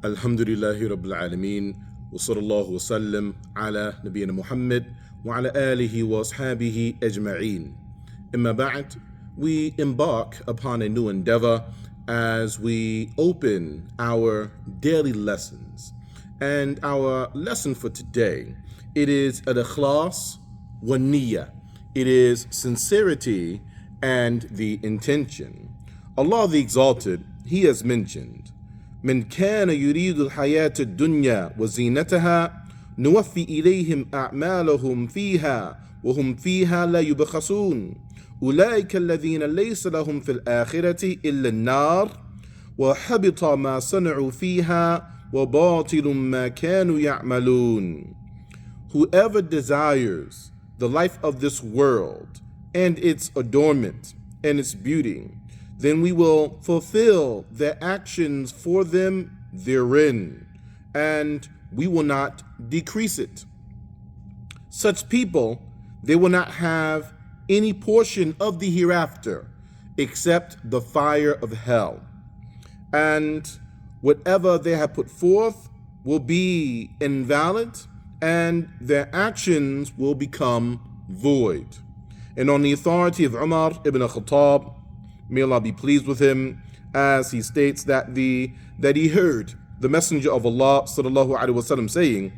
Alhamdulillahi Rabbil Alameen wa sallallahu wa sallam ala Nabiyyina Muhammad wa ala alihi wa ashabihi ajma'een. Imma ba'd, we embark upon a new endeavor as we open our daily lessons. And our lesson for today, it is al-ikhlas wa niyyah. It is sincerity and the intention. Allah the Exalted, He has mentioned, من كان يريد الحياة الدنيا وزينتها نوفي إليهم أعمالهم فيها وهم فيها لا يبخسون أولئك الذين ليس لهم في الآخرة إلا النار وحبط ما صنعوا فيها وباطل ما كانوا يعملون. Whoever desires the life of this world and its adornment and its beauty, then we will fulfill their actions for them therein, and we will not decrease it. Such people, they will not have any portion of the hereafter except the fire of hell. And whatever they have put forth will be invalid, and their actions will become void. And on the authority of Umar ibn Khattab, may Allah be pleased with him, as he states that he heard the Messenger of Allah sallallahu alaihi wasallam saying,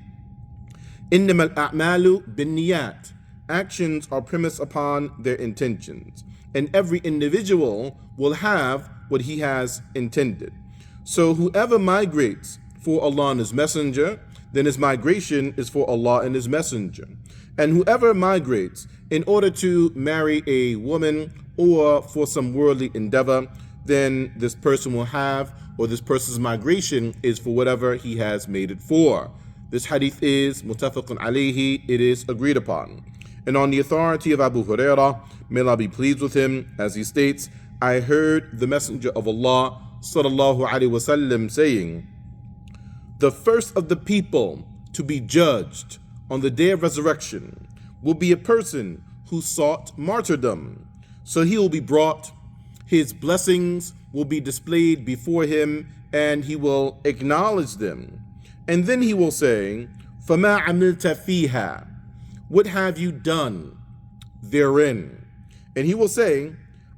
"Innamal a'malu binniyat." Actions are premised upon their intentions, and every individual will have what he has intended. So whoever migrates for Allah and His Messenger, then his migration is for Allah and His Messenger. And whoever migrates in order to marry a woman or for some worldly endeavor, then this person will have, or this person's migration is for whatever he has made it for. This hadith is muttafaqun alayhi, it is agreed upon. And on the authority of Abu Hurairah, may Allah be pleased with him, as he states, I heard the Messenger of Allah sallallahu alaihi wasallam saying, the first of the people to be judged on the day of resurrection will be a person who sought martyrdom. So he will be brought, his blessings will be displayed before him, and he will acknowledge them. And then he will say, فَمَا عَمِلْتَ فِيهَا? What have you done therein? And he will say,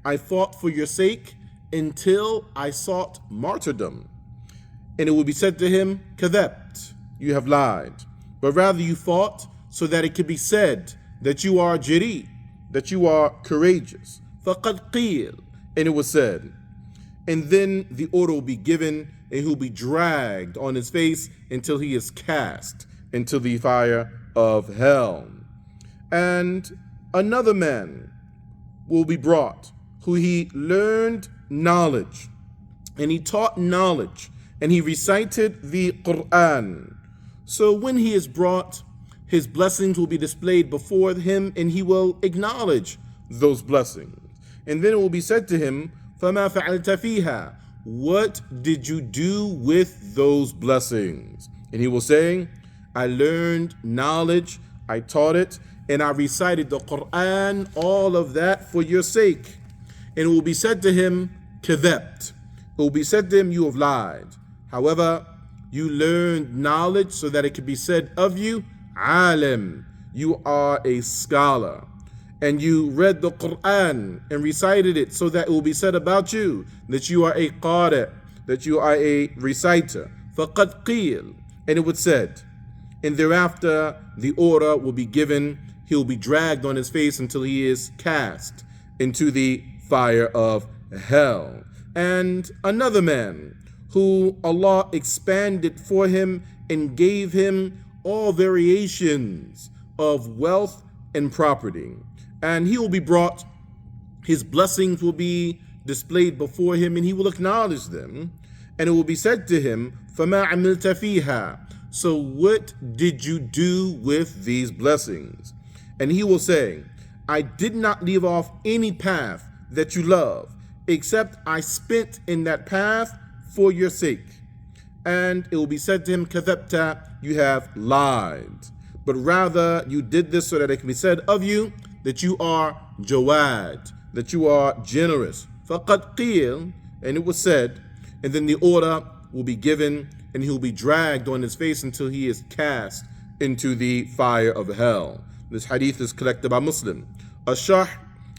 I fought for your sake until I sought martyrdom. And it will be said to him, كَذَبْتَ, you have lied. But rather you fought so that it could be said that you are jari, that you are courageous. فَقَدْ قِيلَ, and it was said. And then the order will be given, and he'll be dragged on his face until he is cast into the fire of hell. And another man will be brought, who he learned knowledge, and he taught knowledge, and he recited the Quran. So when he is brought, his blessings will be displayed before him, and he will acknowledge those blessings. And then it will be said to him, فَمَا فَعَلْتَ فِيهَا? What did you do with those blessings? And he will say, I learned knowledge, I taught it, and I recited the Quran, all of that for your sake. And it will be said to him, كَذَبْتَ. It will be said to him, you have lied. However, you learned knowledge so that it could be said of you, alim, you are a scholar. And you read the Quran and recited it so that it will be said about you that you are a qari, that you are a reciter. فَقَدْ قِيلَ, and it was said. And thereafter the order will be given, he will be dragged on his face until he is cast into the fire of hell. And another man who Allah expanded for him and gave him all variations of wealth and property. And he will be brought, his blessings will be displayed before him, and he will acknowledge them. And it will be said to him, فَمَا عَمِلْتَ فِيهَا? So what did you do with these blessings? And he will say, I did not leave off any path that you love, except I spent in that path for your sake. And it will be said to him, كَذَبْتَ, you have lied. But rather you did this so that it can be said of you that you are jawad, that you are generous. فَقَدْ قِيلَ, and it was said, and then the order will be given, and he will be dragged on his face until he is cast into the fire of hell. This hadith is collected by Muslim. Asharh,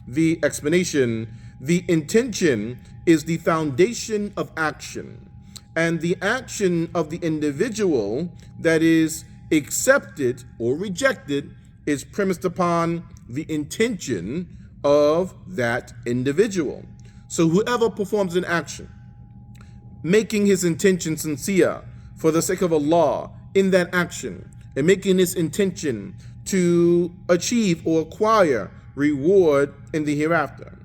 the explanation, the intention is the foundation of action, and the action of the individual that is accepted or rejected is premised upon the intention of that individual. So whoever performs an action, making his intention sincere for the sake of Allah in that action, and making his intention to achieve or acquire reward in the hereafter,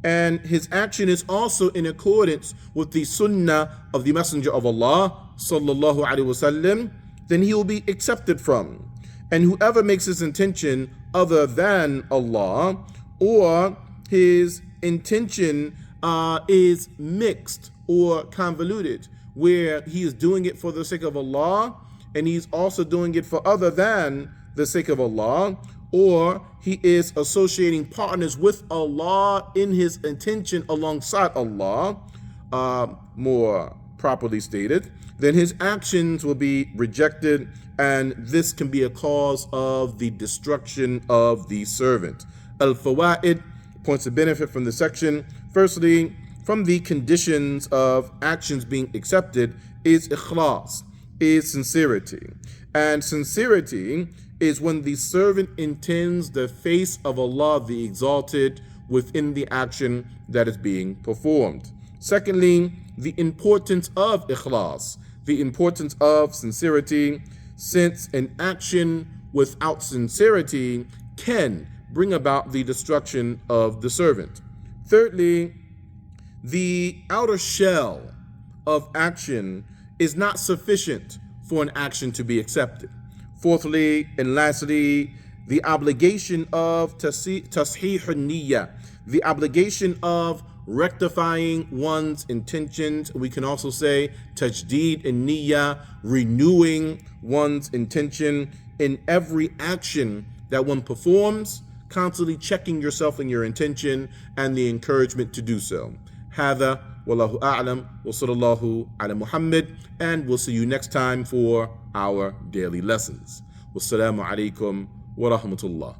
and his action is also in accordance with the sunnah of the Messenger of Allah sallallahu alaihi wasallam, then he will be accepted from. And whoever makes his intention other than Allah, or his intention is mixed or convoluted, where he is doing it for the sake of Allah and he's also doing it for other than the sake of Allah, or he is associating partners with Allah in his intention alongside Allah, more properly stated, then his actions will be rejected, and this can be a cause of the destruction of the servant. Al-Fawaid, points of benefit from this section. Firstly, from the conditions of actions being accepted is ikhlas, is sincerity. And sincerity is when the servant intends the face of Allah the Exalted within the action that is being performed. Secondly, the importance of ikhlas, the importance of sincerity, since an action without sincerity can bring about the destruction of the servant. Thirdly, the outer shell of action is not sufficient for an action to be accepted. Fourthly and lastly, the obligation of tashih niyyah, the obligation of rectifying one's intentions. We can also say tajdeed and niyyah, renewing one's intention in every action that one performs, constantly checking yourself and your intention and the encouragement to do so. Hadha wallahu a'lam wa sallallahu ala Muhammad, and we'll see you next time for our daily lessons. Wassalamu alaikum wa rahmatullah.